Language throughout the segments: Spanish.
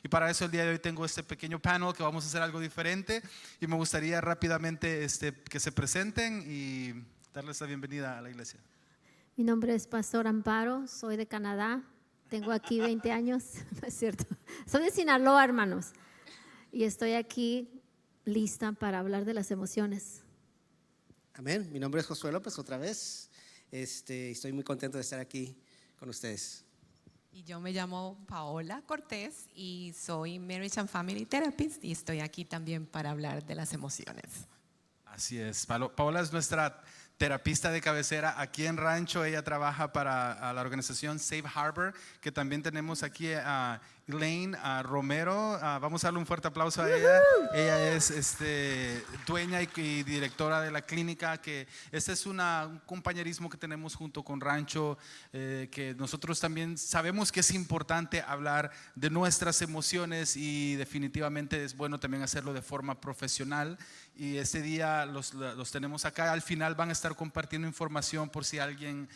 Y para eso el día de hoy tengo este pequeño panel que vamos a hacer algo diferente y me gustaría rápidamente que se presenten y darles la bienvenida a la iglesia. Mi nombre es Pastor Amparo, soy de Canadá, tengo aquí 20 años, no es cierto, soy de Sinaloa, hermanos, y estoy aquí lista para hablar de las emociones. Amén. Mi nombre es Josué López otra vez. Estoy muy contento de estar aquí con ustedes. Y yo me llamo Paola Cortés y soy Marriage and Family Therapist y estoy aquí también para hablar de las emociones. Así es, Paola es nuestra terapista de cabecera aquí en Rancho. Ella trabaja para la organización Safe Harbor, que también tenemos aquí a Elaine Romero. Vamos a darle un fuerte aplauso a ella. Ella es dueña y directora de la clínica, que este es un compañerismo que tenemos junto con Rancho, que nosotros también sabemos que es importante hablar de nuestras emociones y definitivamente es bueno también hacerlo de forma profesional. Y este día los tenemos acá. Al final van a estar compartiendo información por si alguien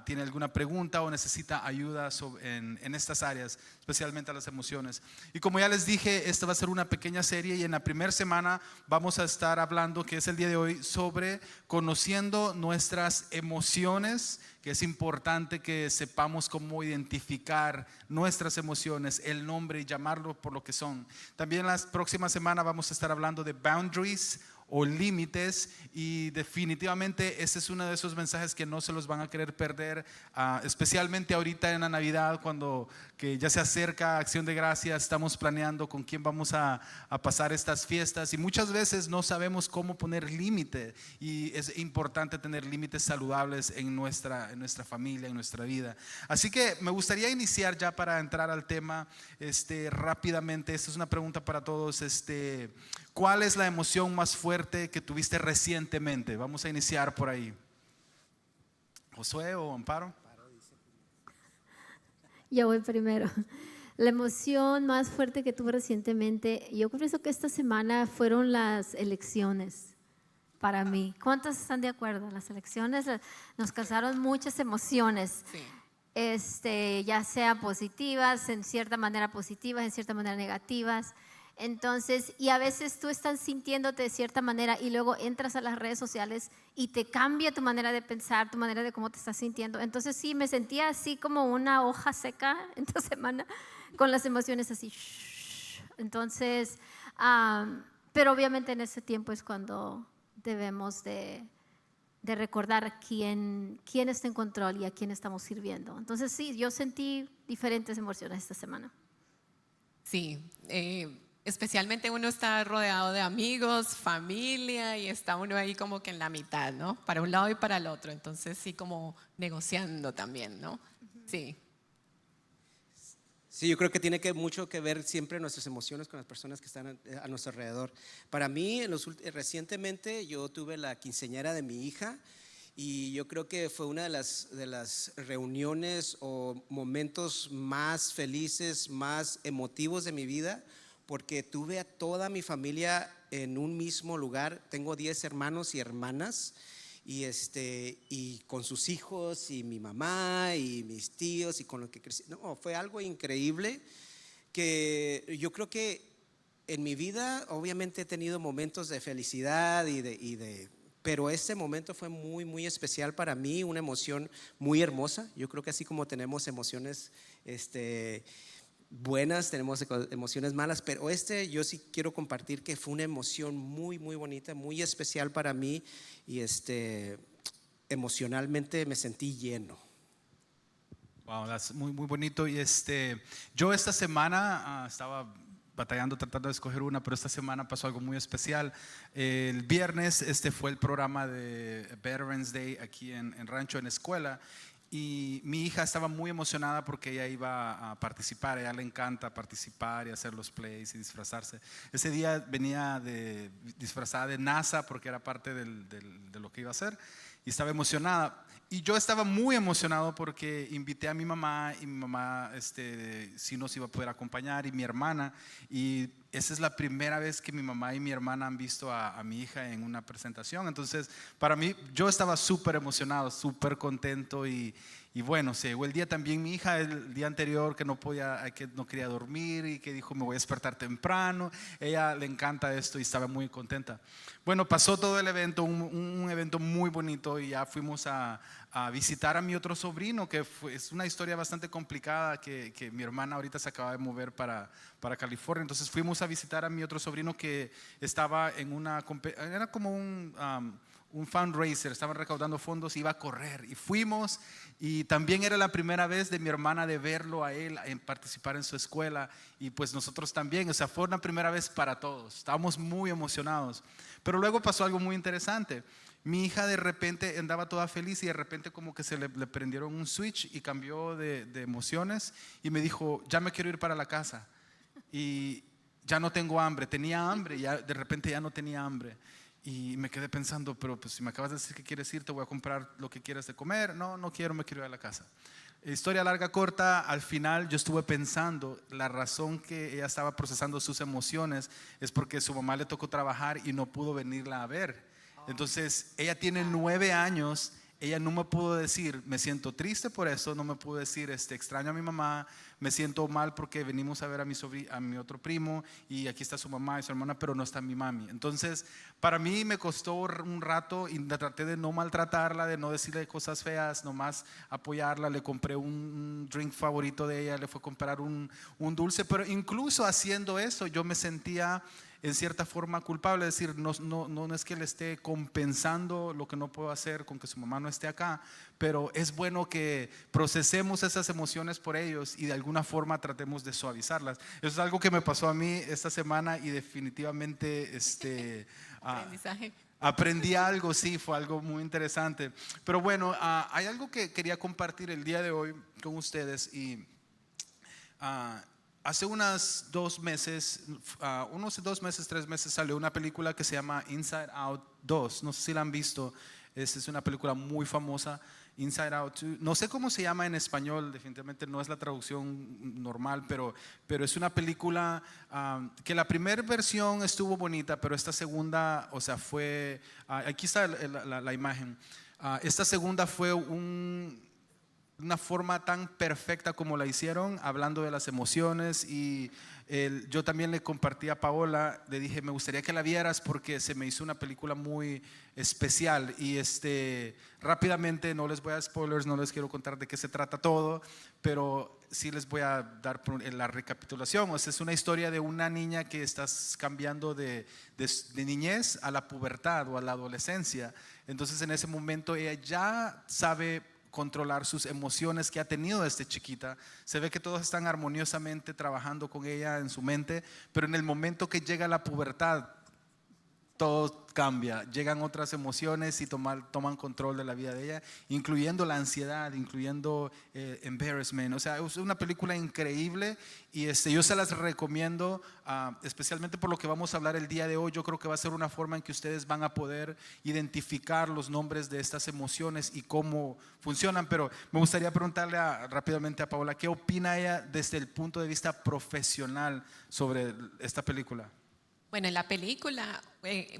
tiene alguna pregunta o necesita ayuda en estas áreas, especialmente a las emociones. Y como ya les dije, esta va a ser una pequeña serie y en la primera semana vamos a estar hablando, que es el día de hoy, sobre conociendo nuestras emociones, que es importante que sepamos cómo identificar nuestras emociones, el nombre y llamarlo por lo que son. También la próxima semana vamos a estar hablando de boundaries o límites, y definitivamente este es uno de esos mensajes que no se los van a querer perder, especialmente ahorita en la Navidad, cuando que ya se acerca Acción de Gracias. Estamos planeando con quién vamos a pasar estas fiestas y muchas veces no sabemos cómo poner límite, y es importante tener límites saludables en nuestra familia, en nuestra vida. Así que me gustaría iniciar ya para entrar al tema rápidamente. Esta es una pregunta para todos. ¿Cuál es la emoción más fuerte que tuviste recientemente? Vamos a iniciar por ahí. ¿Josué o Amparo? Yo voy primero. La emoción más fuerte que tuve recientemente, yo pienso que esta semana fueron las elecciones para mí. ¿Cuántos están de acuerdo? Las elecciones nos causaron muchas emociones. Sí. Ya sea positivas, en cierta manera positivas, en cierta manera negativas. Entonces, y a veces tú estás sintiéndote de cierta manera y luego entras a las redes sociales y te cambia tu manera de pensar, tu manera de cómo te estás sintiendo. Entonces sí, me sentía así como una hoja seca esta semana, con las emociones así. Entonces, pero obviamente en ese tiempo es cuando debemos de recordar quién está en control y a quién estamos sirviendo. Entonces sí, yo sentí diferentes emociones esta semana. Sí, especialmente uno está rodeado de amigos, familia y está uno ahí como que en la mitad, ¿no? Para un lado y para el otro, entonces sí, como negociando también, ¿no? Sí. Sí, yo creo que tiene mucho que ver siempre nuestras emociones con las personas que están a nuestro alrededor. Para mí, recientemente yo tuve la quinceañera de mi hija y yo creo que fue una de las reuniones o momentos más felices, más emotivos de mi vida, porque tuve a toda mi familia en un mismo lugar. Tengo 10 hermanos y hermanas y con sus hijos y mi mamá y mis tíos y con lo que crecí. No, fue algo increíble que yo creo que en mi vida obviamente he tenido momentos de felicidad pero este momento fue muy, muy especial para mí, una emoción muy hermosa. Yo creo que así como tenemos emociones buenas, tenemos emociones malas, pero yo sí quiero compartir que fue una emoción muy, muy bonita, muy especial para mí y emocionalmente me sentí lleno. Wow, es muy, muy bonito. Y yo esta semana estaba batallando, tratando de escoger una, pero esta semana pasó algo muy especial. El viernes fue el programa de Veterans Day aquí en Rancho, en escuela. Y mi hija estaba muy emocionada porque ella iba a participar. A ella le encanta participar y hacer los plays y disfrazarse. Ese día venía disfrazada de NASA porque era parte de lo que iba a hacer y estaba emocionada. Y yo estaba muy emocionado porque invité a mi mamá y mi mamá sí nos iba a poder acompañar, y mi hermana, y esa es la primera vez que mi mamá y mi hermana han visto a mi hija en una presentación. Entonces para mí, yo estaba súper emocionado, súper contento, y Y bueno, se llegó el día también, mi hija el día anterior que no podía, que no quería dormir y que dijo me voy a despertar temprano. Ella le encanta esto y estaba muy contenta. Bueno, pasó todo el evento, un evento muy bonito y ya fuimos a visitar a mi otro sobrino, que es una historia bastante complicada que mi hermana ahorita se acaba de mover para California. Entonces fuimos a visitar a mi otro sobrino que estaba en era como un fundraiser, estaban recaudando fondos, iba a correr y fuimos, y también era la primera vez de mi hermana de verlo a él en participar en su escuela, y pues nosotros también, o sea, fue una primera vez para todos, estábamos muy emocionados. Pero luego pasó algo muy interesante. Mi hija de repente andaba toda feliz y de repente como que le prendieron un switch y cambió de emociones y me dijo, ya me quiero ir para la casa y ya no tengo hambre. Tenía hambre y de repente ya no tenía hambre. Y me quedé pensando, pero pues si me acabas de decir que quieres ir, te voy a comprar lo que quieras de comer. No, no quiero, me quiero ir a la casa. Historia larga, corta, al final yo estuve pensando, la razón que ella estaba procesando sus emociones es porque su mamá le tocó trabajar y no pudo venirla a ver. Entonces, ella tiene 9 años, ella no me pudo decir, me siento triste por eso, no me pudo decir, extraño a mi mamá, me siento mal porque venimos a ver a mi otro primo y aquí está su mamá y su hermana, pero no está mi mami. Entonces, para mí me costó un rato y traté de no maltratarla, de no decirle cosas feas, nomás apoyarla. Le compré un drink favorito de ella, le fue a comprar un dulce, pero incluso haciendo eso yo me sentía en cierta forma culpable, es decir, no es que le esté compensando lo que no puedo hacer con que su mamá no esté acá, pero es bueno que procesemos esas emociones por ellos y de alguna forma tratemos de suavizarlas. Eso es algo que me pasó a mí esta semana y definitivamente Aprendizaje. aprendí algo, sí, fue algo muy interesante. Pero bueno, hay algo que quería compartir el día de hoy con ustedes y hace unos 2 meses, 3 meses salió una película que se llama Inside Out 2. No sé si la han visto. Es una película muy famosa, Inside Out 2. No sé cómo se llama en español, definitivamente no es la traducción normal, pero es una película que la primera versión estuvo bonita, pero esta segunda, o sea, fue, aquí está la imagen. Esta segunda fue una forma tan perfecta como la hicieron, hablando de las emociones. Y yo también le compartí a Paola, le dije, me gustaría que la vieras porque se me hizo una película muy especial. Y rápidamente, no les voy a dar spoilers, no les quiero contar de qué se trata todo, pero sí les voy a dar la recapitulación. O sea, es una historia de una niña que está cambiando de niñez a la pubertad o a la adolescencia. Entonces en ese momento ella ya sabe controlar sus emociones que ha tenido desde chiquita. Se ve que todos están armoniosamente trabajando con ella en su mente, pero en el momento que llega la pubertad, todo cambia, llegan otras emociones y toman control de la vida de ella, incluyendo la ansiedad, incluyendo embarrassment. O sea, es una película increíble y yo se las recomiendo, especialmente por lo que vamos a hablar el día de hoy. Yo creo que va a ser una forma en que ustedes van a poder identificar los nombres de estas emociones y cómo funcionan. Pero me gustaría preguntarle rápidamente a Paola, ¿qué opina ella desde el punto de vista profesional sobre esta película? Bueno, en la película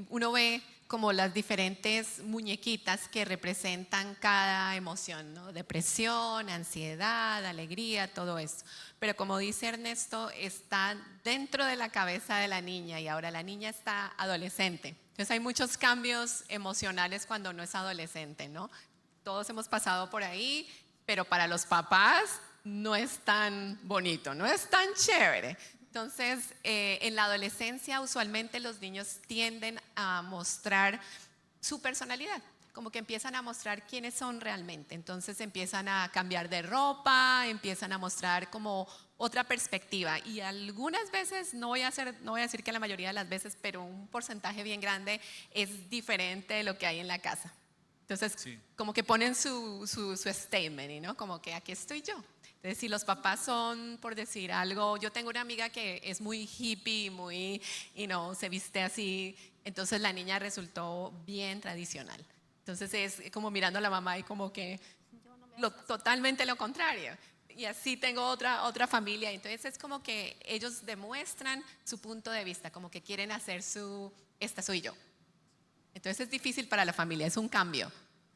uno ve como las diferentes muñequitas que representan cada emoción, ¿no? Depresión, ansiedad, alegría, todo eso. Pero como dice Ernesto, está dentro de la cabeza de la niña y ahora la niña está adolescente. Entonces hay muchos cambios emocionales cuando no es adolescente, ¿no? Todos hemos pasado por ahí, pero para los papás no es tan bonito, no es tan chévere. Entonces, en la adolescencia usualmente los niños tienden a mostrar su personalidad, como que empiezan a mostrar quiénes son realmente. Entonces empiezan a cambiar de ropa, empiezan a mostrar como otra perspectiva. Y algunas veces, no voy a decir que la mayoría de las veces, pero un porcentaje bien grande es diferente de lo que hay en la casa. Entonces, sí, como que ponen su statement, ¿no? Como que aquí estoy yo. Entonces, si los papás son, por decir algo, yo tengo una amiga que es muy hippie, muy, se viste así, entonces la niña resultó bien tradicional. Entonces es como mirando a la mamá y como que totalmente lo contrario. Y así tengo otra familia, entonces es como que ellos demuestran su punto de vista, como que quieren hacer esta soy yo. Entonces es difícil para la familia, es un cambio.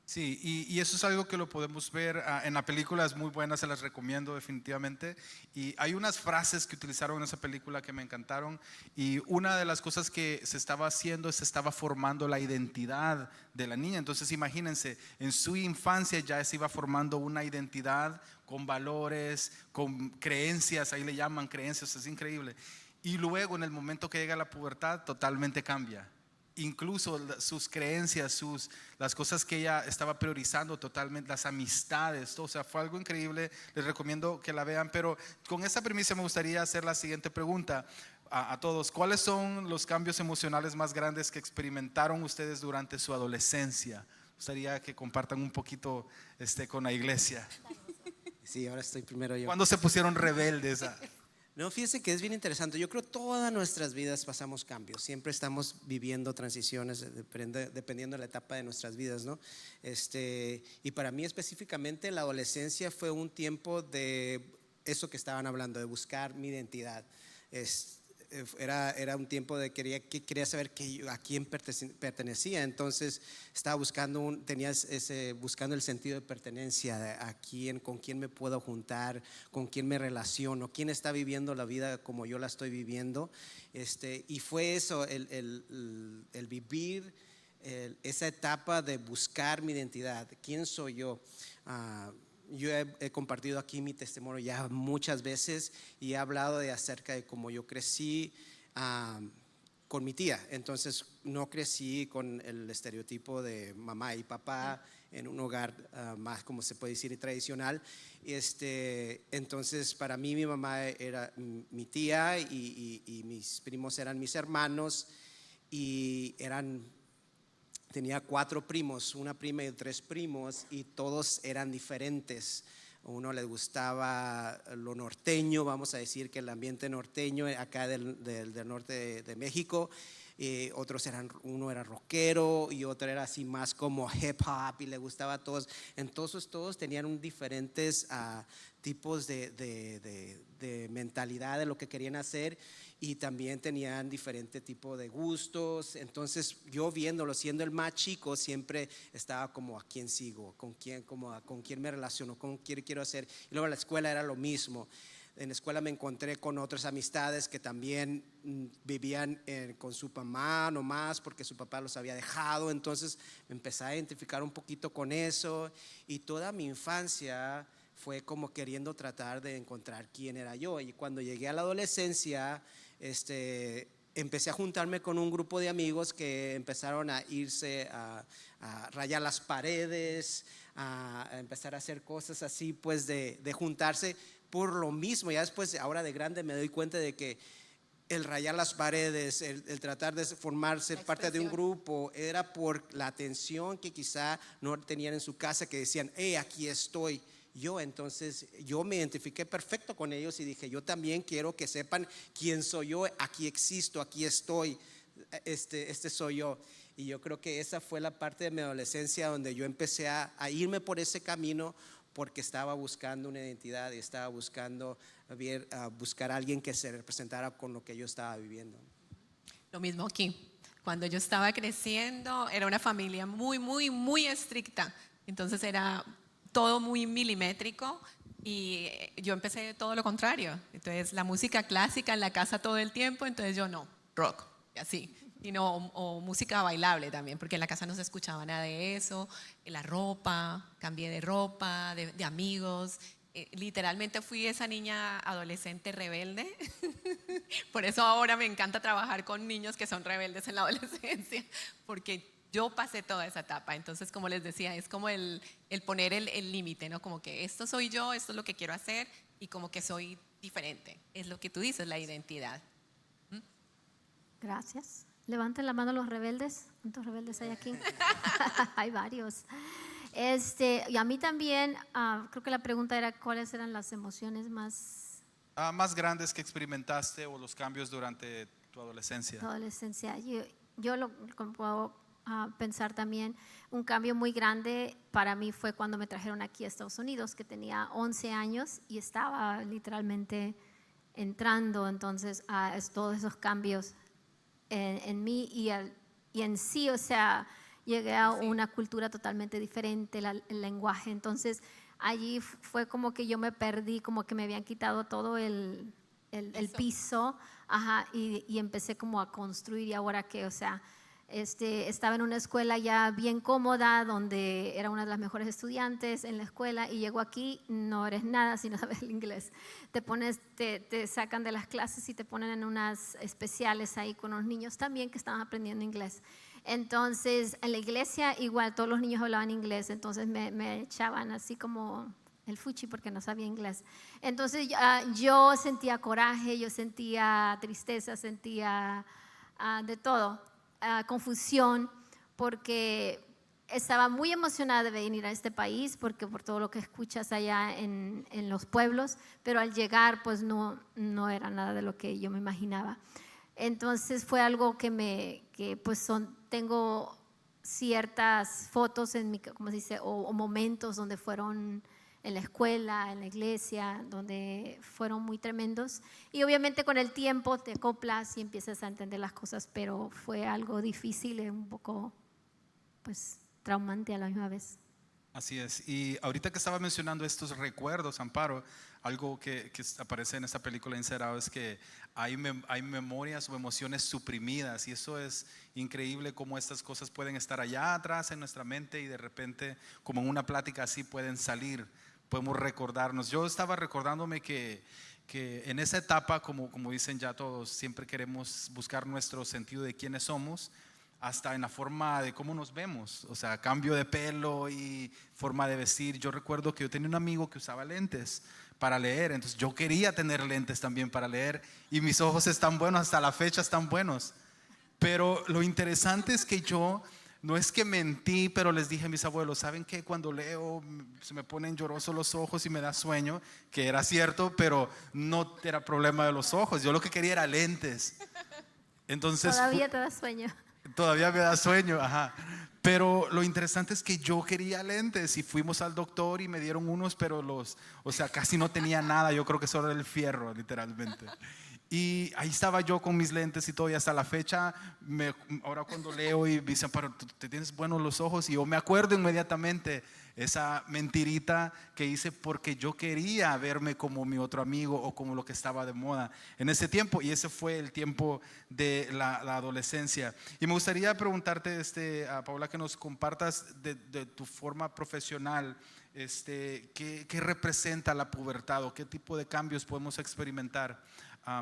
Sí, y eso es algo que lo podemos ver en la película, es muy buena, se las recomiendo definitivamente. Y hay unas frases que utilizaron en esa película que me encantaron. Y una de las cosas que se estaba haciendo es se estaba formando la identidad de la niña. Entonces imagínense, en su infancia ya se iba formando una identidad con valores, con creencias, ahí le llaman creencias, es increíble. Y luego en el momento que llega la pubertad, totalmente cambia. Incluso sus creencias, las cosas que ella estaba priorizando totalmente, las amistades, todo, o sea, fue algo increíble. Les recomiendo que la vean, pero con esta premisa me gustaría hacer la siguiente pregunta a todos. ¿Cuáles son los cambios emocionales más grandes que experimentaron ustedes durante su adolescencia? Me gustaría que compartan un poquito con la iglesia. Sí, ahora estoy primero yo. ¿Cuándo se pusieron rebeldes? No, fíjese que es bien interesante. Yo creo que todas nuestras vidas pasamos cambios. Siempre estamos viviendo transiciones dependiendo de la etapa de nuestras vidas, ¿no? Y para mí específicamente la adolescencia fue un tiempo de eso que estaban hablando, de buscar mi identidad. Era un tiempo de quería saber a quién pertenecía. Entonces estaba buscando buscando el sentido de pertenencia, con quién me puedo juntar, con quién me relaciono, quién está viviendo la vida como yo la estoy viviendo. Y fue eso, el vivir esa etapa de buscar mi identidad. ¿Quién soy yo? Yo he compartido aquí mi testimonio ya muchas veces y he hablado acerca de cómo yo crecí con mi tía. Entonces no crecí con el estereotipo de mamá y papá en un hogar más, como se puede decir, tradicional. Entonces para mí mi mamá era mi tía y mis primos eran mis hermanos y tenía 4 primos, una prima y 3 primos, y todos eran diferentes. A uno le gustaba lo norteño, vamos a decir que el ambiente norteño acá del norte de México. Uno era rockero y otro era así más como hip hop y le gustaba a todos. Entonces todos tenían diferentes tipos de mentalidad de lo que querían hacer y también tenían diferente tipo de gustos. Entonces yo viéndolo, siendo el más chico, siempre estaba como a quién sigo, con quién me relaciono, con quién quiero hacer. Y luego en la escuela era lo mismo. En la escuela me encontré con otras amistades que también vivían con su mamá nomás porque su papá los había dejado. Entonces me empecé a identificar un poquito con eso y toda mi infancia fue como queriendo tratar de encontrar quién era yo. Y cuando llegué a la adolescencia, empecé a juntarme con un grupo de amigos que empezaron a irse a rayar las paredes, a empezar a hacer cosas así, pues de juntarse por lo mismo. Ya después, ahora de grande, me doy cuenta de que el rayar las paredes, el tratar de ser parte de un grupo, era por la atención que quizá no tenían en su casa, que decían, hey, aquí estoy yo. Entonces yo me identifiqué perfecto con ellos y dije, yo también quiero que sepan quién soy yo, aquí existo, aquí estoy, soy yo. Y yo creo que esa fue la parte de mi adolescencia donde yo empecé a irme por ese camino, porque estaba buscando una identidad y estaba buscando buscar a alguien que se representara con lo que yo estaba viviendo. Lo mismo aquí. Cuando yo estaba creciendo, era una familia muy, muy, muy estricta. Entonces era todo muy milimétrico y yo empecé todo lo contrario. Entonces la música clásica en la casa todo el tiempo, entonces yo no, rock, y así. O música bailable también, porque en la casa no se escuchaba nada de eso. La ropa, cambié de ropa, de amigos. Literalmente fui esa niña adolescente rebelde. Por eso ahora me encanta trabajar con niños que son rebeldes en la adolescencia, porque yo pasé toda esa etapa. Entonces, como les decía, es como el poner el límite, ¿no? Como que esto soy yo, esto es lo que quiero hacer y como que soy diferente. Es lo que tú dices, la identidad. Gracias. Levanten la mano los rebeldes. ¿Cuántos rebeldes hay aquí? Hay varios. Y a mí también, creo que la pregunta era cuáles eran las emociones Más grandes que experimentaste o los cambios durante tu adolescencia. Yo lo puedo pensar también, un cambio muy grande para mí fue cuando me trajeron aquí a Estados Unidos, que tenía 11 años y estaba literalmente entrando entonces a todos esos cambios en mí y en sí. O sea, llegué a una cultura totalmente diferente, el lenguaje. Entonces allí fue como que yo me perdí, como que me habían quitado todo el piso, ajá, y empecé como a construir. Y ahora que, o sea, estaba en una escuela ya bien cómoda, donde era una de las mejores estudiantes en la escuela, y llego aquí, no eres nada si no sabes el inglés. Te sacan de las clases y te ponen en unas especiales ahí con los niños también que estaban aprendiendo inglés. Entonces, en la iglesia igual todos los niños hablaban inglés, entonces me echaban así como el fuchi porque no sabía inglés. Entonces yo sentía coraje, yo sentía tristeza, sentía de todo, confusión, porque estaba muy emocionada de venir a este país, porque por todo lo que escuchas allá en los pueblos, pero al llegar pues no era nada de lo que yo me imaginaba. Entonces fue algo que pues tengo ciertas fotos en mi, como se dice, o momentos donde fueron en la escuela, en la iglesia, donde fueron muy tremendos. Y obviamente con el tiempo te acoplas y empiezas a entender las cosas, pero fue algo difícil y un poco pues traumante a la misma vez. Así es. Y ahorita que estaba mencionando estos recuerdos, Amparo, algo que aparece en esta película Encerrado es que hay memorias o emociones suprimidas, y eso es increíble cómo estas cosas pueden estar allá atrás en nuestra mente y de repente, como en una plática así, pueden salir, podemos recordarnos. Yo estaba recordándome que en esa etapa, como dicen ya todos, siempre queremos buscar nuestro sentido de quiénes somos, hasta en la forma de cómo nos vemos, o sea, cambio de pelo y forma de vestir. Yo recuerdo que yo tenía un amigo que usaba lentes para leer, entonces yo quería tener lentes también para leer, y mis ojos están buenos, hasta la fecha están buenos. Pero lo interesante es que yo, no es que mentí, pero les dije a mis abuelos, ¿saben qué? Cuando leo se me ponen llorosos los ojos y me da sueño, que era cierto, pero no era problema de los ojos, yo lo que quería era lentes. Entonces, Todavía te da sueño. todavía me da sueño, ajá. Pero lo interesante es que yo quería lentes y fuimos al doctor y me dieron unos, pero o sea, casi no tenía nada. Yo creo que solo era el fierro, literalmente. Y ahí estaba yo con mis lentes y todo, y hasta la fecha, ahora cuando leo y me dicen, pero te tienes buenos los ojos, y yo me acuerdo inmediatamente esa mentirita que hice porque yo quería verme como mi otro amigo o como lo que estaba de moda en ese tiempo, y ese fue el tiempo de la adolescencia. Y me gustaría preguntarte, a Paula, que nos compartas de tu forma profesional, ¿qué representa la pubertad o qué tipo de cambios podemos experimentar?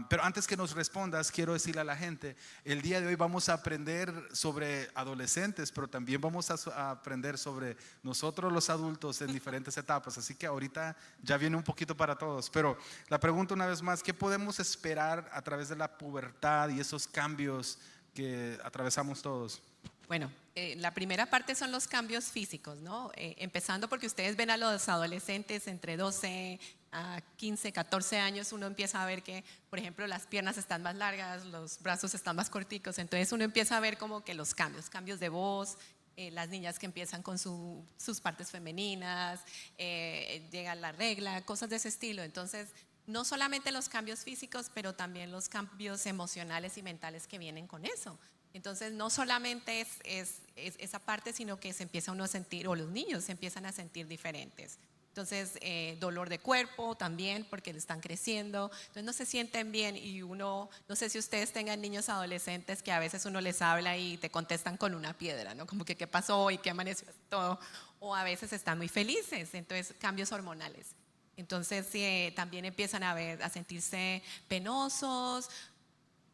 Pero antes que nos respondas, quiero decirle a la gente, el día de hoy vamos a aprender sobre adolescentes, pero también vamos a aprender sobre nosotros los adultos en diferentes etapas, así que ahorita ya viene un poquito para todos. Pero la pregunta una vez más, ¿qué podemos esperar a través de la pubertad y esos cambios que atravesamos todos? Bueno, la primera parte son los cambios físicos, ¿no? Empezando porque ustedes ven a los adolescentes entre 12 a 15, 14 años, uno empieza a ver que, por ejemplo, las piernas están más largas, los brazos están más corticos, entonces uno empieza a ver como que los cambios de voz, las niñas que empiezan con sus partes femeninas, llega la regla, cosas de ese estilo. Entonces, no solamente los cambios físicos, pero también los cambios emocionales y mentales que vienen con eso. Entonces, no solamente es esa parte, sino que se empieza uno a sentir, o los niños se empiezan a sentir diferentes. Entonces, dolor de cuerpo también, porque están creciendo, entonces no se sienten bien, y uno, no sé si ustedes tengan niños adolescentes que a veces uno les habla y te contestan con una piedra, ¿no? Como que qué pasó y qué amaneció todo, o a veces están muy felices, entonces cambios hormonales. Entonces, también empiezan a sentirse penosos,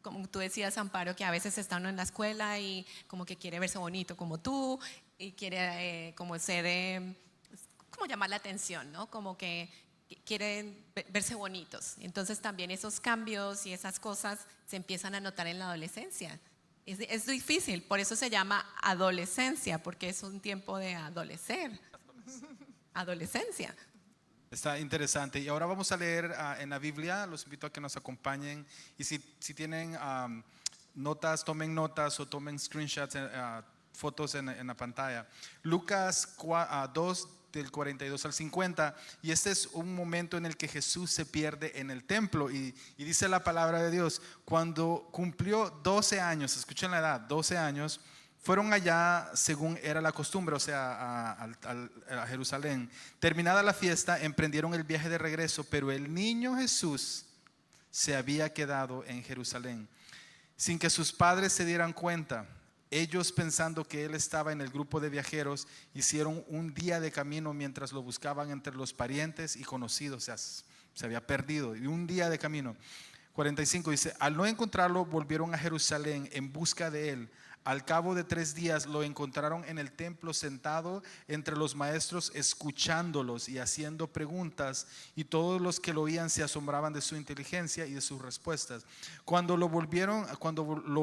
como tú decías, Amparo, que a veces está uno en la escuela y como que quiere verse bonito como tú, y quiere como ser... como llamar la atención, ¿no? Como que quieren verse bonitos. Entonces también esos cambios y esas cosas se empiezan a notar en la adolescencia. Es difícil, por eso se llama adolescencia, porque es un tiempo de adolecer. Adolescencia. Está interesante. Y ahora vamos a leer en la Biblia. Los invito a que nos acompañen. Y si tienen notas, tomen notas o tomen screenshots, fotos en la pantalla. Lucas 2 del 42 al 50, y este es un momento en el que Jesús se pierde en el templo, y dice la palabra de Dios, cuando cumplió 12 años, escuchen la edad, 12 años, Fueron allá según era la costumbre, o sea, a Jerusalén. Terminada la fiesta, emprendieron el viaje de regreso, pero el niño Jesús se había quedado en Jerusalén, sin que sus padres se dieran cuenta. Ellos, pensando que él estaba en el grupo de viajeros, hicieron un día de camino mientras lo buscaban entre los parientes y conocidos. O sea, se había perdido, y un día de camino. 45 dice: al no encontrarlo, volvieron a Jerusalén en busca de él. Al cabo de 3 días lo encontraron en el templo, sentado entre los maestros, escuchándolos y haciendo preguntas, y todos los que lo oían se asombraban de su inteligencia y de sus respuestas. Cuando lo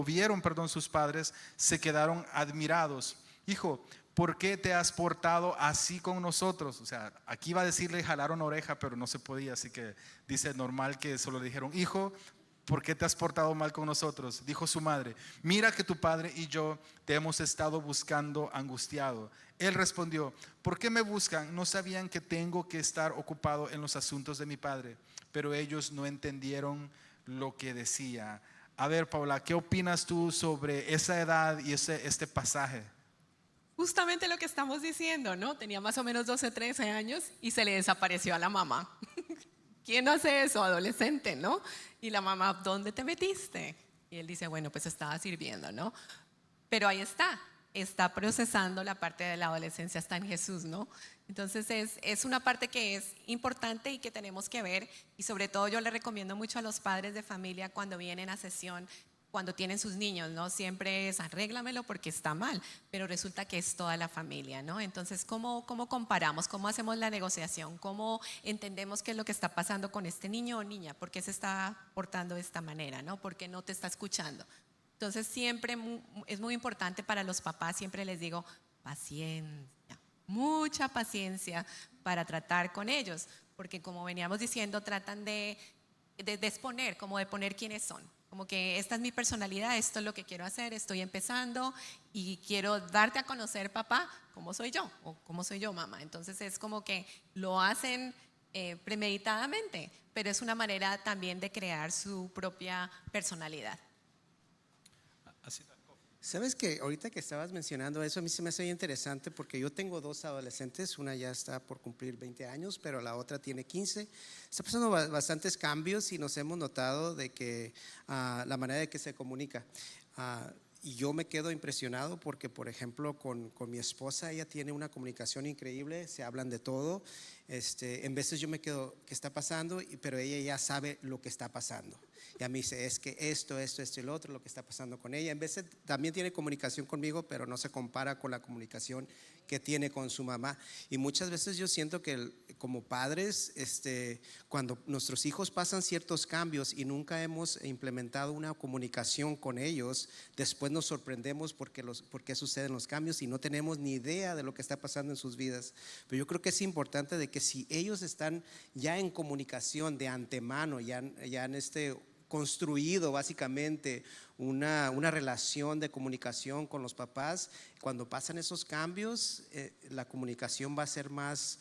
vieron, sus padres se quedaron admirados. Hijo, ¿por qué te has portado así con nosotros? O sea, aquí iba a decirle jalaron oreja, pero no se podía, así que dice normal que solo le dijeron: hijo, ¿por qué te has portado mal con nosotros? Dijo su madre: mira que tu padre y yo te hemos estado buscando angustiado. Él respondió: ¿por qué me buscan? ¿No sabían que tengo que estar ocupado en los asuntos de mi padre? Pero ellos no entendieron lo que decía. A ver, Paula, ¿qué opinas tú sobre esa edad y este pasaje? Justamente lo que estamos diciendo, ¿no? Tenía más o menos 12, 13 años y se le desapareció a la mamá. ¿Quién hace eso? Adolescente, ¿no? Y la mamá: ¿dónde te metiste? Y él dice: bueno, pues estaba sirviendo, ¿no? Pero ahí está procesando la parte de la adolescencia, está en Jesús, ¿no? Entonces es una parte que es importante y que tenemos que ver, y sobre todo yo le recomiendo mucho a los padres de familia cuando vienen a sesión, cuando tienen sus niños, ¿no? Siempre es: arréglamelo porque está mal, pero resulta que es toda la familia, ¿no? Entonces, ¿cómo comparamos? ¿Cómo hacemos la negociación? ¿Cómo entendemos qué es lo que está pasando con este niño o niña? ¿Por qué se está portando de esta manera, ¿no? ¿Por qué no te está escuchando? Entonces, siempre es muy importante para los papás, siempre les digo: paciencia, mucha paciencia para tratar con ellos, porque como veníamos diciendo, tratan de exponer, como de poner quiénes son. Como que esta es mi personalidad, esto es lo que quiero hacer, estoy empezando y quiero darte a conocer, papá, cómo soy yo o cómo soy yo, mamá. Entonces es como que lo hacen premeditadamente, pero es una manera también de crear su propia personalidad. Sabes que ahorita que estabas mencionando eso, a mí se me hace muy interesante porque yo tengo 2 adolescentes, una ya está por cumplir 20 años, pero la otra tiene 15. Está pasando bastantes cambios y nos hemos notado de que la manera de que se comunica. Y yo me quedo impresionado porque, por ejemplo, con mi esposa, ella tiene una comunicación increíble, se hablan de todo. En veces yo me quedo: ¿qué está pasando? Pero ella ya sabe lo que está pasando. Y a mí dice: es que esto y lo otro, lo que está pasando con ella. En veces también tiene comunicación conmigo, pero no se compara con la comunicación que tiene con su mamá. Y muchas veces yo siento que como padres, cuando nuestros hijos pasan ciertos cambios y nunca hemos implementado una comunicación con ellos, después nos sorprendemos por qué suceden los cambios y no tenemos ni idea de lo que está pasando en sus vidas. Pero yo creo que es importante de que si ellos están ya en comunicación de antemano, ya han construido básicamente una relación de comunicación con los papás, cuando pasan esos cambios, la comunicación va a ser más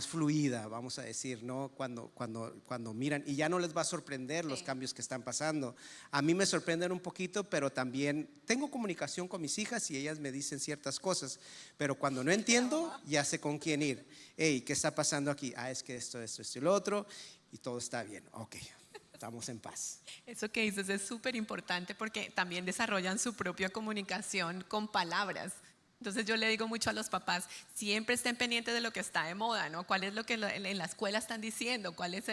fluida, vamos a decir, ¿no? Cuando miran, y ya no les va a sorprender los cambios que están pasando. A mí me sorprenden un poquito, pero también tengo comunicación con mis hijas y ellas me dicen ciertas cosas, pero cuando no entiendo, ya sé con quién ir. Hey, ¿qué está pasando aquí? Es que esto y lo otro, y todo está bien. Ok, estamos en paz. Eso que dices es súper importante porque también desarrollan su propia comunicación con palabras. Entonces yo le digo mucho a los papás: siempre estén pendientes de lo que está de moda, ¿no? ¿Cuál es lo que en la escuela están diciendo? ¿Cuál es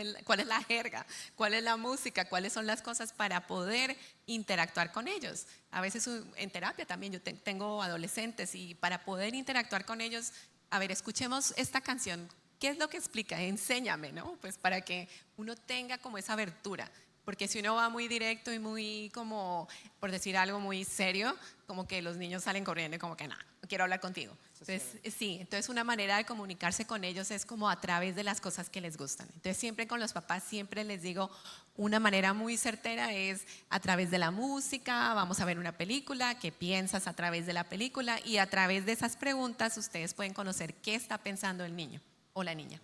la jerga? ¿Cuál es la música? ¿Cuáles son las cosas para poder interactuar con ellos? A veces en terapia también yo tengo adolescentes y para poder interactuar con ellos, a ver, escuchemos esta canción. ¿Qué es lo que explica? Enséñame, ¿no? Pues para que uno tenga como esa abertura. Porque si uno va muy directo y muy como, por decir algo muy serio, como que los niños salen corriendo y como que no quiero hablar contigo. Entonces, sí, entonces una manera de comunicarse con ellos es como a través de las cosas que les gustan. Entonces siempre con los papás, siempre les digo, una manera muy certera es a través de la música, vamos a ver una película, ¿qué piensas a través de la película? Y a través de esas preguntas ustedes pueden conocer qué está pensando el niño o la niña.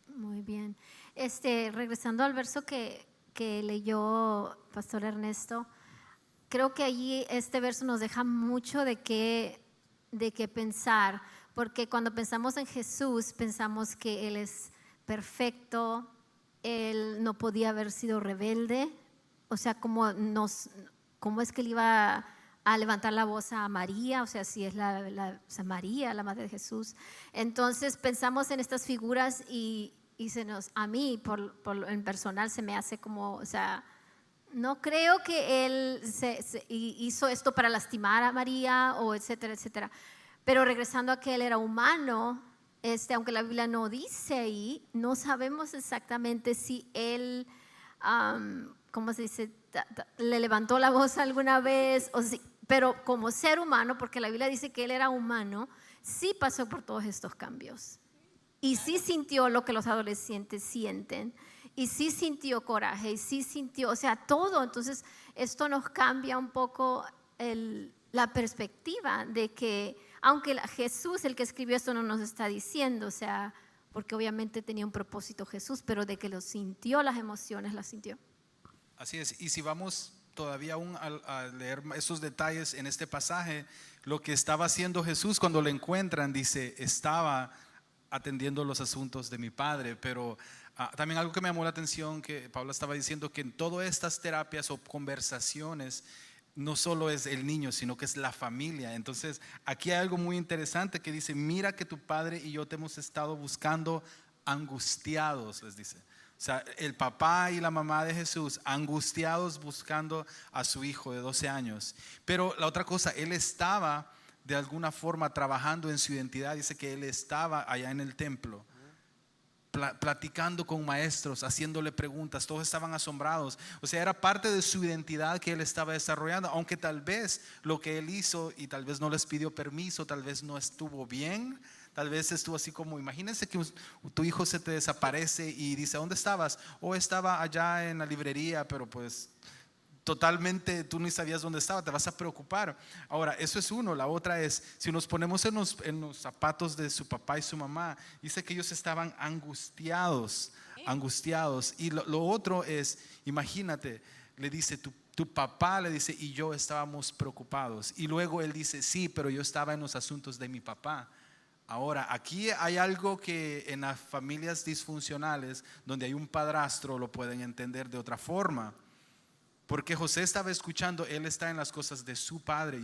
Muy bien. Regresando al verso que leyó Pastor Ernesto, creo que allí este verso nos deja mucho de qué pensar, porque cuando pensamos en Jesús, pensamos que Él es perfecto, Él no podía haber sido rebelde, o sea, ¿cómo es que Él iba a levantar la voz a María? O sea, si es o sea, María, la madre de Jesús. Entonces pensamos en estas figuras y a mí, en personal, se me hace como, o sea, no creo que Él hizo esto para lastimar a María, o etcétera, etcétera. Pero regresando a que Él era humano, aunque la Biblia no dice ahí, no sabemos exactamente si Él, ¿cómo se dice? Le levantó la voz alguna vez, pero como ser humano, porque la Biblia dice que Él era humano, sí pasó por todos estos cambios. Y sí sintió lo que los adolescentes sienten. Y sí sintió coraje, y sí sintió, o sea, todo. Entonces, esto nos cambia un poco la perspectiva de que, aunque Jesús, el que escribió esto, no nos está diciendo, o sea, porque obviamente tenía un propósito Jesús, pero de que lo sintió, las emociones las sintió. Así es, y si vamos todavía aún a leer esos detalles en este pasaje, lo que estaba haciendo Jesús cuando le encuentran, dice, estaba atendiendo los asuntos de mi Padre. Pero también algo que me llamó la atención, que Paula estaba diciendo, que en todas estas terapias o conversaciones no solo es el niño, sino que es la familia. Entonces aquí hay algo muy interesante que dice, mira que tu padre y yo te hemos estado buscando angustiados, les dice. O sea, el papá y la mamá de Jesús angustiados buscando a su hijo de 12 años. Pero la otra cosa, él estaba de alguna forma trabajando en su identidad. Dice que él estaba allá en el templo platicando con maestros, haciéndole preguntas. Todos estaban asombrados. O sea, era parte de su identidad que él estaba desarrollando, aunque tal vez lo que él hizo, y tal vez no les pidió permiso, tal vez no estuvo bien, tal vez estuvo así como, imagínense que tu hijo se te desaparece y dice, ¿dónde estabas? O estaba allá en la librería, pero pues totalmente tú ni sabías dónde estaba, te vas a preocupar. Ahora, eso es uno. La otra es, si nos ponemos en los zapatos de su papá y su mamá, dice que ellos estaban angustiados. Y lo otro es, imagínate, le dice tu papá, le dice, y yo estábamos preocupados. Y luego él dice, sí, pero yo estaba en los asuntos de mi papá. Ahora, aquí hay algo que en las familias disfuncionales, donde hay un padrastro, lo pueden entender de otra forma. Porque José estaba escuchando, él está en las cosas de su padre.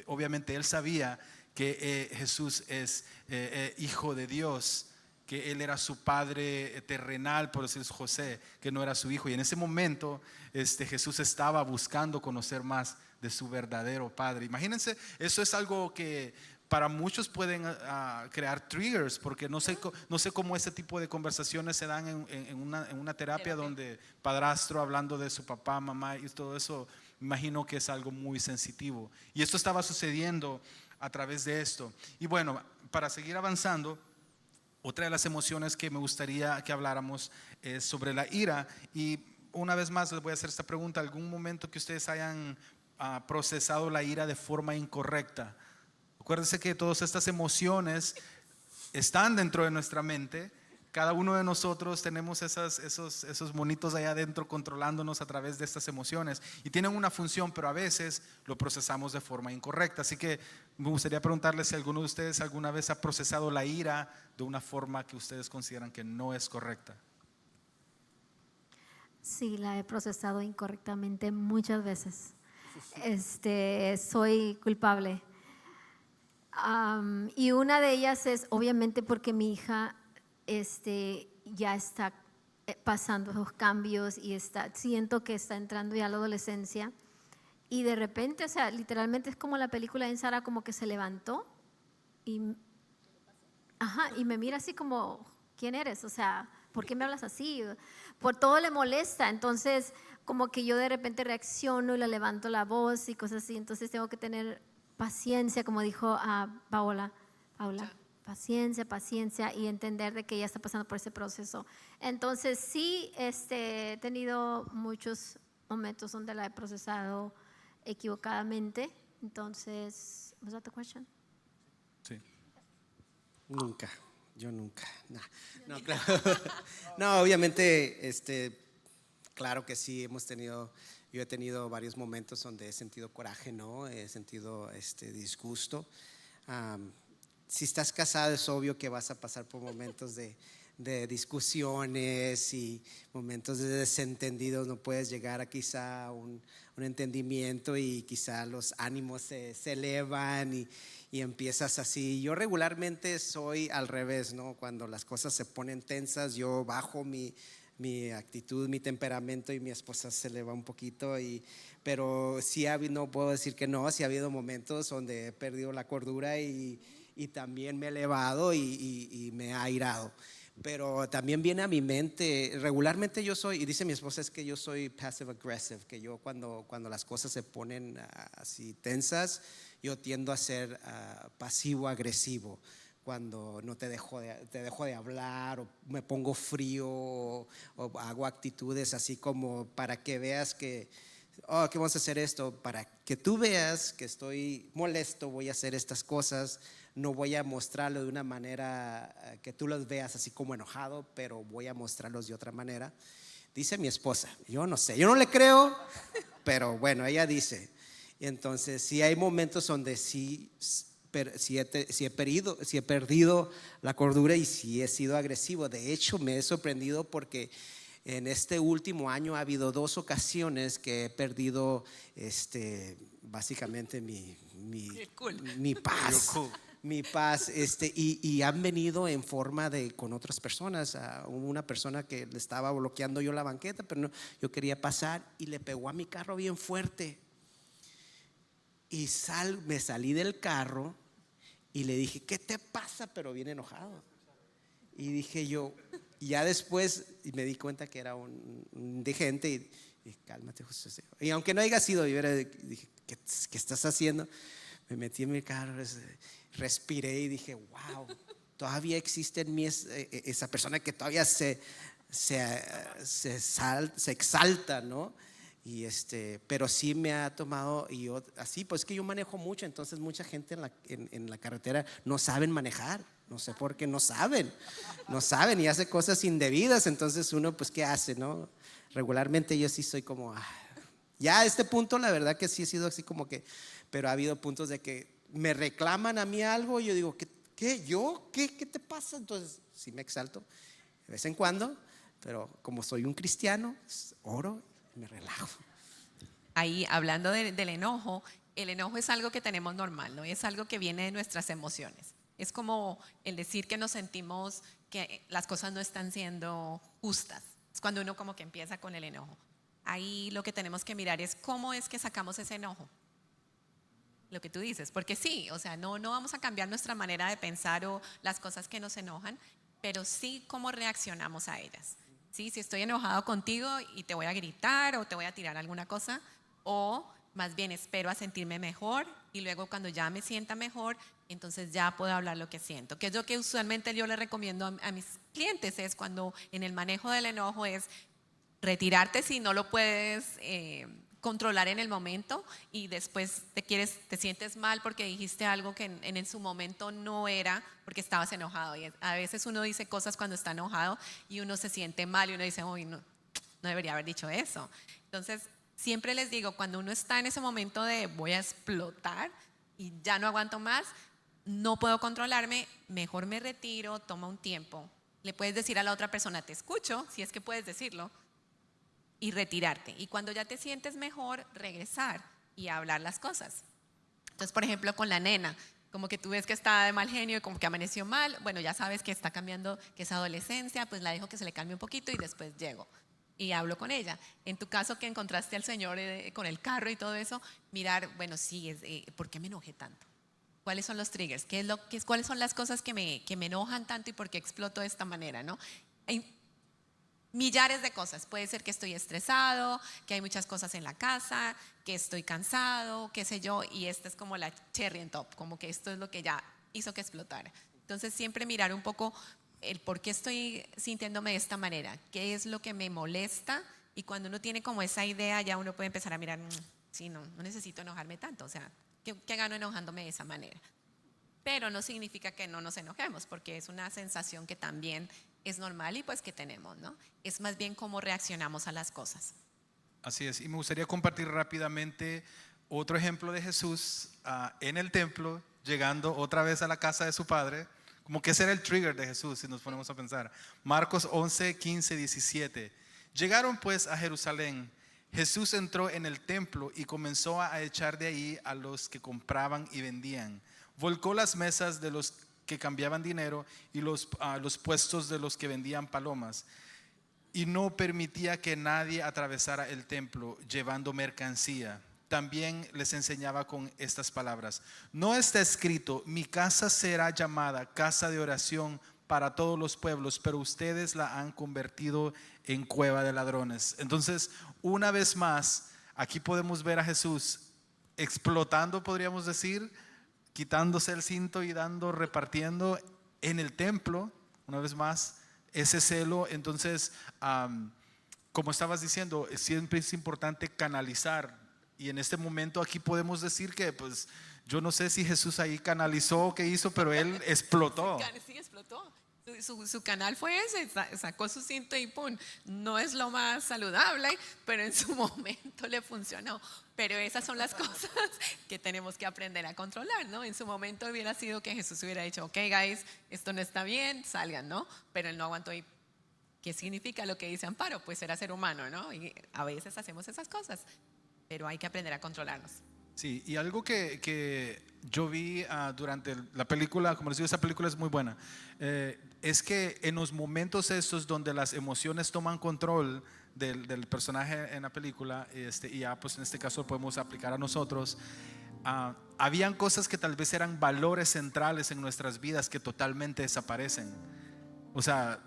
Obviamente él sabía que Jesús es hijo de Dios, que él era su padre terrenal, por eso es José, que no era su hijo. Y en ese momento Jesús estaba buscando conocer más de su verdadero padre. Imagínense, eso es algo que para muchos pueden crear triggers, porque no sé cómo ese tipo de conversaciones se dan en una terapia donde padrastro hablando de su papá, mamá y todo eso. Imagino que es algo muy sensitivo, y esto estaba sucediendo a través de esto. Y bueno, para seguir avanzando, otra de las emociones que me gustaría que habláramos es sobre la ira. Y una vez más les voy a hacer esta pregunta: ¿algún momento que ustedes hayan procesado la ira de forma incorrecta? Acuérdense que todas estas emociones están dentro de nuestra mente. Cada uno de nosotros tenemos esos monitos allá adentro controlándonos a través de estas emociones, y tienen una función, pero a veces lo procesamos de forma incorrecta. Así que me gustaría preguntarles si alguno de ustedes alguna vez ha procesado la ira de una forma que ustedes consideran que no es correcta. Sí, la he procesado incorrectamente muchas veces. Soy culpable. Y una de ellas es obviamente porque mi hija ya está pasando esos cambios y siento que está entrando ya a la adolescencia, y de repente, o sea, literalmente es como la película de Sara, como que se levantó y me mira así como, ¿quién eres? O sea, ¿por qué me hablas así? Por todo le molesta. Entonces como que yo de repente reacciono y le levanto la voz y cosas así. Entonces tengo que tener paciencia, como dijo Paula, paciencia, y entender de que ella está pasando por ese proceso. Entonces sí, he tenido muchos momentos donde la he procesado equivocadamente. Entonces, ¿was that the question? Sí. Nunca, yo nunca. No, claro. No, obviamente, claro que sí, hemos tenido Yo he tenido varios momentos donde he sentido coraje, ¿no? He sentido disgusto. Si estás casado es obvio que vas a pasar por momentos de discusiones y momentos de desentendidos. No puedes llegar a quizá un entendimiento y quizá los ánimos se elevan y empiezas así. Yo regularmente soy al revés, ¿no? Cuando las cosas se ponen tensas, yo bajo mi actitud, mi temperamento, y mi esposa se eleva un poquito. Pero sí no puedo decir que no, sí ha habido momentos donde he perdido la cordura y también me he elevado y me ha airado. Pero también viene a mi mente, regularmente yo soy, y dice mi esposa, es que yo soy passive aggressive, que yo cuando las cosas se ponen así tensas, yo tiendo a ser pasivo agresivo. Cuando no te dejo de hablar, o me pongo frío, o hago actitudes así como para que veas que, ¿qué vamos a hacer esto? Para que tú veas que estoy molesto, voy a hacer estas cosas. No voy a mostrarlo de una manera que tú los veas así como enojado, pero voy a mostrarlos de otra manera. Dice mi esposa, yo no sé, yo no le creo, pero bueno, ella dice. Y entonces sí hay momentos donde sí he perdido la cordura y sí he sido agresivo. De hecho, me he sorprendido porque en este último año ha habido 2 ocasiones que he perdido básicamente mi paz. Mi paz, y han venido en forma con otras personas. Una persona que le estaba bloqueando yo la banqueta, pero no, yo quería pasar y le pegó a mi carro bien fuerte. Y me salí del carro y le dije, ¿qué te pasa? Pero bien enojado. Y dije yo, ya después me di cuenta que era un indigente y dije, cálmate, José. Y aunque no haya sido, yo dije, ¿qué estás haciendo? Me metí en mi carro, respiré y dije, wow, todavía existe en mí esa persona que todavía se exalta, ¿no? Pero sí me ha tomado, y yo, así, pues que yo manejo mucho, entonces mucha gente en la carretera no saben manejar, no sé por qué, no saben y hace cosas indebidas. Entonces uno, pues, ¿qué hace, no? Regularmente yo sí soy como, ya a este punto la verdad que sí he sido así como que, pero ha habido puntos de que me reclaman a mí algo y yo digo, ¿qué? ¿Yo? ¿Qué te pasa? Entonces sí me exalto de vez en cuando, pero como soy un cristiano, oro y me relajo. Ahí, hablando del enojo, el enojo es algo que tenemos normal, ¿no? Es algo que viene de nuestras emociones. Es como el decir que nos sentimos que las cosas no están siendo justas. Es cuando uno como que empieza con el enojo. Ahí lo que tenemos que mirar es cómo es que sacamos ese enojo. Lo que tú dices, porque sí, o sea, no vamos a cambiar nuestra manera de pensar o las cosas que nos enojan, pero sí cómo reaccionamos a ellas. ¿Sí? Si estoy enojado contigo y te voy a gritar o te voy a tirar alguna cosa, o más bien espero a sentirme mejor y luego cuando ya me sienta mejor, entonces ya puedo hablar lo que siento. Que es lo que usualmente yo le recomiendo a mis clientes, es cuando en el manejo del enojo es retirarte si no lo puedes controlar en el momento y después te sientes mal porque dijiste algo que en su momento no era porque estabas enojado. Y a veces uno dice cosas cuando está enojado y uno se siente mal y uno dice, uy, no debería haber dicho eso. Entonces, siempre les digo, cuando uno está en ese momento de voy a explotar y ya no aguanto más, no puedo controlarme, mejor me retiro, toma un tiempo. Le puedes decir a la otra persona, te escucho, si es que puedes decirlo, y retirarte. Y cuando ya te sientes mejor, regresar y hablar las cosas. Entonces, por ejemplo, con la nena, como que tú ves que está de mal genio y como que amaneció mal, bueno, ya sabes que está cambiando, que es adolescencia, pues la dejo que se le calme un poquito y después llego y hablo con ella. En tu caso, que encontraste al Señor con el carro y todo eso, mirar, bueno, sí, ¿por qué me enojé tanto? ¿Cuáles son los triggers? ¿Cuáles son las cosas que me enojan tanto y por qué exploto de esta manera, ¿no? Hay millares de cosas. Puede ser que estoy estresado, que hay muchas cosas en la casa, que estoy cansado, qué sé yo, y esta es como la cherry on top, como que esto es lo que ya hizo que explotara. Entonces siempre mirar un poco el por qué estoy sintiéndome de esta manera, qué es lo que me molesta, y cuando uno tiene como esa idea ya uno puede empezar a mirar, sí, no necesito enojarme tanto, o sea, ¿qué gano enojándome de esa manera? Pero no significa que no nos enojemos, porque es una sensación que también es normal y pues que tenemos, ¿no? Es más bien cómo reaccionamos a las cosas. Así es, y me gustaría compartir rápidamente otro ejemplo de Jesús en el templo, llegando otra vez a la casa de su padre, como que ese era el trigger de Jesús, si nos ponemos a pensar. Marcos 11, 15, 17. Llegaron pues a Jerusalén. Jesús entró en el templo y comenzó a echar de ahí a los que compraban y vendían. Volcó las mesas de los que cambiaban dinero y los puestos de los que vendían palomas. Y no permitía que nadie atravesara el templo llevando mercancía. También les enseñaba con estas palabras: no está escrito, mi casa será llamada casa de oración para todos los pueblos, pero ustedes la han convertido en cueva de ladrones. Entonces, una vez más, aquí podemos ver a Jesús explotando, podríamos decir, quitándose el cinto y repartiendo en el templo, una vez más, ese celo. Entonces, como estabas diciendo, siempre es importante canalizar. Y en este momento aquí podemos decir que, pues, yo no sé si Jesús ahí canalizó o qué hizo, pero él explotó. Sí, explotó. Su canal fue ese, sacó su cinto y ¡pum! No es lo más saludable, pero en su momento le funcionó. Pero esas son las cosas que tenemos que aprender a controlar, ¿no? En su momento hubiera sido que Jesús hubiera dicho, ok, guys, esto no está bien, salgan, ¿no? Pero él no aguantó. ¿Y qué significa lo que dice Amparo? Pues era ser humano, ¿no? Y a veces hacemos esas cosas, pero hay que aprender a controlarnos. Sí, y algo que yo vi durante la película, como les digo, esa película es muy buena, es que en los momentos estos donde las emociones toman control del personaje en la película, y ya pues en este caso podemos aplicar a nosotros, habían cosas que tal vez eran valores centrales en nuestras vidas que totalmente desaparecen. O sea,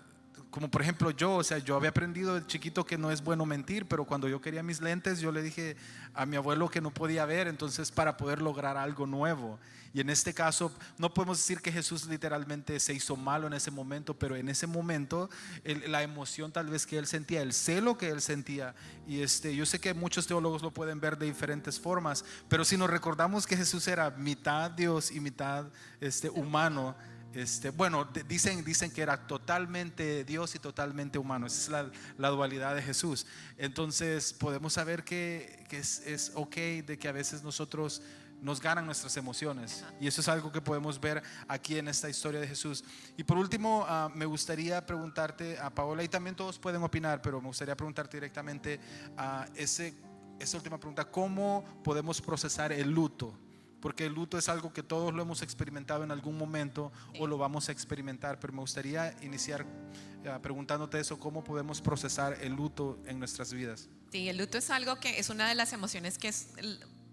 como por ejemplo yo había aprendido de chiquito que no es bueno mentir, pero cuando yo quería mis lentes, yo le dije a mi abuelo que no podía ver, entonces para poder lograr algo nuevo. Y en este caso, no podemos decir que Jesús literalmente se hizo malo en ese momento, pero en ese momento, la emoción tal vez que él sentía, el celo que él sentía, y yo sé que muchos teólogos lo pueden ver de diferentes formas, pero si nos recordamos que Jesús era mitad Dios y mitad humano, bueno, dicen que era totalmente Dios y totalmente humano. Esa es la dualidad de Jesús. Entonces podemos saber que es ok de que a veces nosotros nos ganan nuestras emociones, y eso es algo que podemos ver aquí en esta historia de Jesús. Y por último, me gustaría preguntarte a Paola, y también todos pueden opinar, pero me gustaría preguntarte directamente esa última pregunta: ¿cómo podemos procesar el luto? Porque el luto es algo que todos lo hemos experimentado en algún momento, o lo vamos a experimentar, pero me gustaría iniciar preguntándote eso: ¿cómo podemos procesar el luto en nuestras vidas? Sí, el luto es algo que es una de las emociones que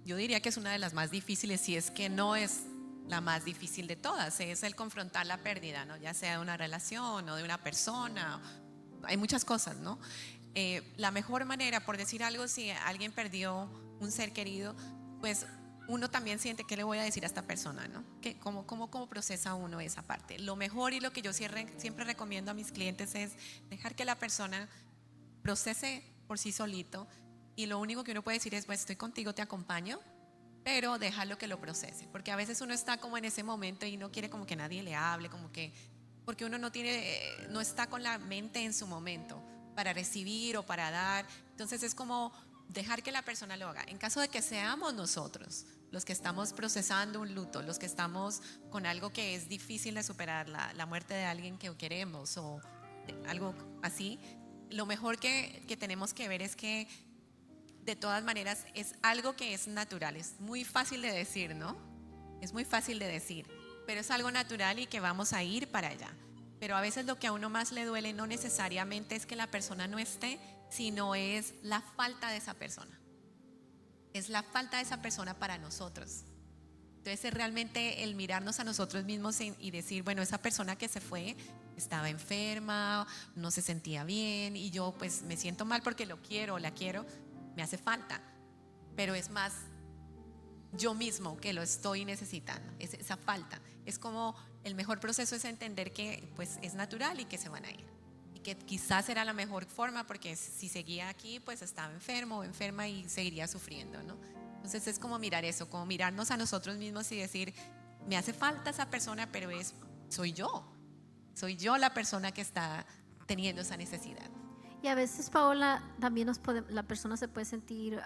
yo diría que es una de las más difíciles, si es que no es la más difícil de todas. Es el confrontar la pérdida, ¿no? Ya sea de una relación o de una persona. Hay muchas cosas, ¿no? La mejor manera, por decir algo, si alguien perdió un ser querido, pues uno también siente qué le voy a decir a esta persona, ¿no? ¿Cómo procesa uno esa parte? Lo mejor, y lo que yo siempre recomiendo a mis clientes, es dejar que la persona procese por sí solito, y lo único que uno puede decir es, pues estoy contigo, te acompaño, pero déjalo que lo procese, porque a veces uno está como en ese momento y no quiere como que nadie le hable, porque uno no está con la mente en su momento para recibir o para dar. Entonces es como dejar que la persona lo haga. En caso de que seamos nosotros los que estamos procesando un luto, los que estamos con algo que es difícil de superar, la muerte de alguien que queremos o algo así, lo mejor que tenemos que ver es que de todas maneras es algo que es natural. Es muy fácil de decir, ¿no? Es muy fácil de decir, pero es algo natural y que vamos a ir para allá. Pero a veces lo que a uno más le duele no necesariamente es que la persona no esté, sino es la falta de esa persona. Es la falta de esa persona para nosotros. Entonces es realmente el mirarnos a nosotros mismos y decir, bueno, esa persona que se fue estaba enferma, no se sentía bien, y yo pues me siento mal porque lo quiero o la quiero, me hace falta, pero es más yo mismo que lo estoy necesitando, es esa falta. Es como el mejor proceso es entender que pues es natural y que se van a ir, y que quizás era la mejor forma, porque si seguía aquí pues estaba enfermo o enferma y seguiría sufriendo, ¿no? Entonces es como mirar eso, como mirarnos a nosotros mismos y decir, me hace falta esa persona, pero soy yo la persona que está teniendo esa necesidad. Y Y a veces, Paola, también la persona se puede sentir,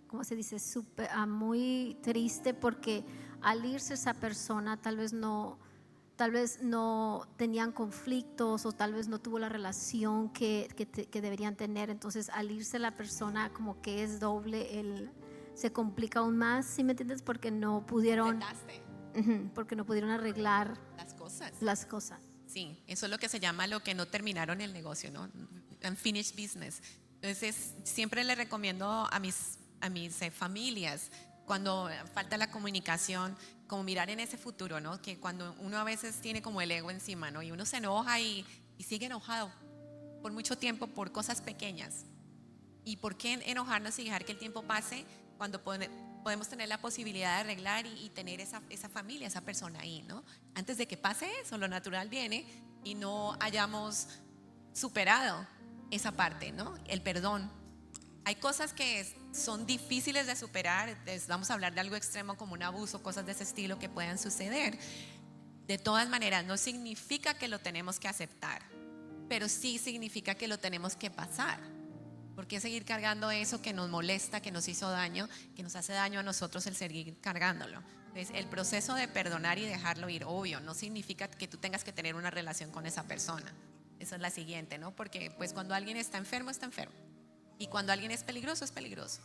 ¿cómo se dice? Muy triste porque al irse esa persona tal vez no tenían conflictos o tal vez no tuvo la relación que deberían tener. Entonces al irse la persona como que es doble, se complica aún más, ¿sí me entiendes? Porque no pudieron arreglar las cosas. Sí, eso es lo que se llama lo que no terminaron el negocio, ¿no? Unfinished business. Entonces siempre le recomiendo a mis familias, cuando falta la comunicación, como mirar en ese futuro, ¿no? Que cuando uno a veces tiene como el ego encima, ¿no? Y uno se enoja y sigue enojado por mucho tiempo por cosas pequeñas. ¿Y por qué enojarnos y dejar que el tiempo pase cuando podemos tener la posibilidad de arreglar y tener esa familia, esa persona ahí, ¿no? Antes de que pase eso, lo natural viene y no hayamos superado esa parte, ¿no? El perdón. Hay cosas que son difíciles de superar. Vamos a hablar de algo extremo como un abuso, cosas de ese estilo que puedan suceder. De todas maneras, no significa que lo tenemos que aceptar, pero sí significa que lo tenemos que pasar. ¿Por qué seguir cargando eso que nos molesta, que nos hizo daño, que nos hace daño a nosotros el seguir cargándolo? Entonces, el proceso de perdonar y dejarlo ir, obvio, no significa que tú tengas que tener una relación con esa persona. Esa es la siguiente, ¿no? Porque pues cuando alguien está enfermo, está enfermo. Y cuando alguien es peligroso, es peligroso.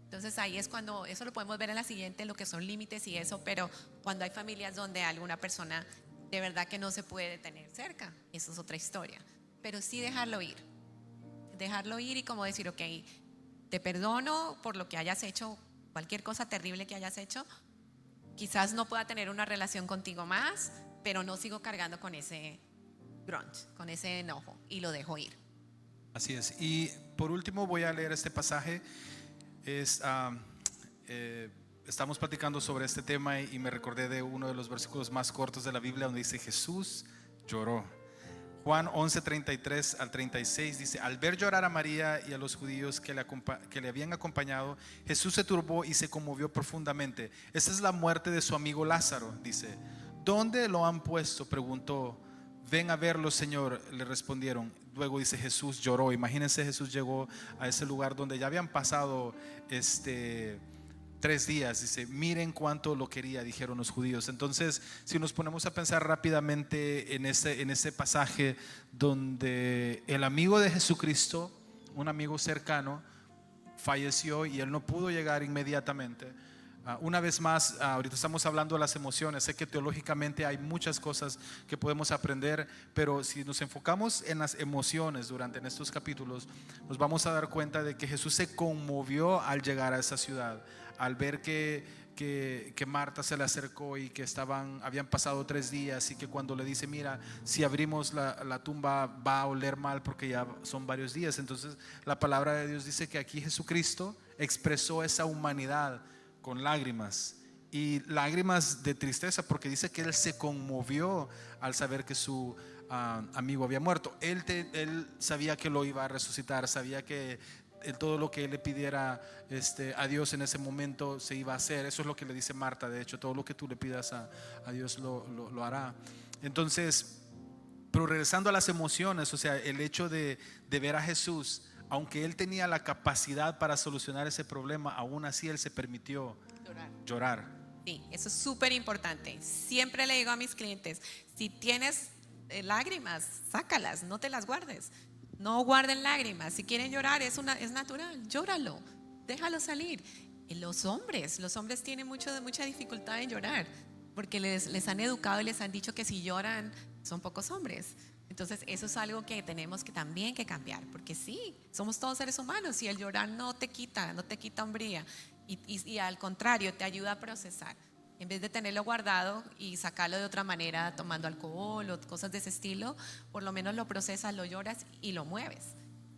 Entonces ahí es cuando, eso lo podemos ver en la siguiente, lo que son límites y eso, pero cuando hay familias donde alguna persona de verdad que no se puede tener cerca, eso es otra historia. Pero sí dejarlo ir y como decir, ok, te perdono por lo que hayas hecho, cualquier cosa terrible que hayas hecho, quizás no pueda tener una relación contigo más, pero no sigo cargando con ese grudge, con ese enojo y lo dejo ir. Así es. Y por último voy a leer este pasaje. Estamos platicando sobre este tema y me recordé de uno de los versículos más cortos de la Biblia donde dice Jesús lloró. Juan 11:33 al 36 dice: al ver llorar a María y a los judíos que le habían acompañado, Jesús se turbó y se conmovió profundamente. Esa es la muerte de su amigo Lázaro, dice. ¿Dónde lo han puesto?, preguntó. Ven a verlo, Señor, le respondieron. Luego dice Jesús lloró. Imagínense, Jesús llegó a ese lugar donde ya habían pasado 3 días. Dice, miren cuánto lo quería, dijeron los judíos. Entonces, si nos ponemos a pensar rápidamente en ese pasaje donde el amigo de Jesucristo, un amigo cercano, falleció y él no pudo llegar inmediatamente. Una vez más, ahorita estamos hablando de las emociones. Sé que teológicamente hay muchas cosas que podemos aprender, pero si nos enfocamos en las emociones durante estos capítulos, nos vamos a dar cuenta de que Jesús se conmovió al llegar a esa ciudad, al ver que Marta se le acercó y que habían pasado 3 días y que cuando le dice, mira, si abrimos la tumba va a oler mal porque ya son varios días. Entonces la palabra de Dios dice que aquí Jesucristo expresó esa humanidad con lágrimas, y lágrimas de tristeza, porque dice que él se conmovió al saber que su amigo había muerto. Él sabía que lo iba a resucitar, sabía que todo lo que él le pidiera a Dios en ese momento se iba a hacer. Eso es lo que le dice Marta. De hecho, todo lo que tú le pidas a Dios lo hará. Entonces, pero regresando a las emociones, o sea, el hecho de ver a Jesús, aunque él tenía la capacidad para solucionar ese problema, aún así él se permitió llorar. Sí, eso es súper importante. Siempre le digo a mis clientes, si tienes lágrimas, sácalas, no te las guardes. No guarden lágrimas. Si quieren llorar, es natural, llóralo, déjalo salir. Los hombres tienen mucha dificultad en llorar, porque les han educado y les han dicho que si lloran son pocos hombres. Entonces eso es algo que tenemos también que cambiar, porque sí, somos todos seres humanos y el llorar no te quita hombría y al contrario te ayuda a procesar. En vez de tenerlo guardado y sacarlo de otra manera tomando alcohol o cosas de ese estilo, por lo menos lo procesas, lo lloras y lo mueves.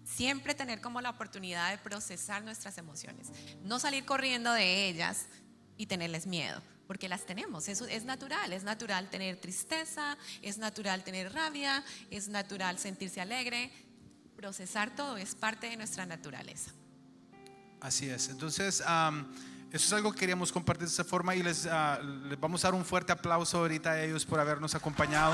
Siempre tener como la oportunidad de procesar nuestras emociones, no salir corriendo de ellas y tenerles miedo, porque las tenemos. Eso es natural tener tristeza, es natural tener rabia, es natural sentirse alegre. Procesar todo es parte de nuestra naturaleza. Así es. Entonces, eso es algo que queríamos compartir de esta forma y les vamos a dar un fuerte aplauso ahorita a ellos por habernos acompañado.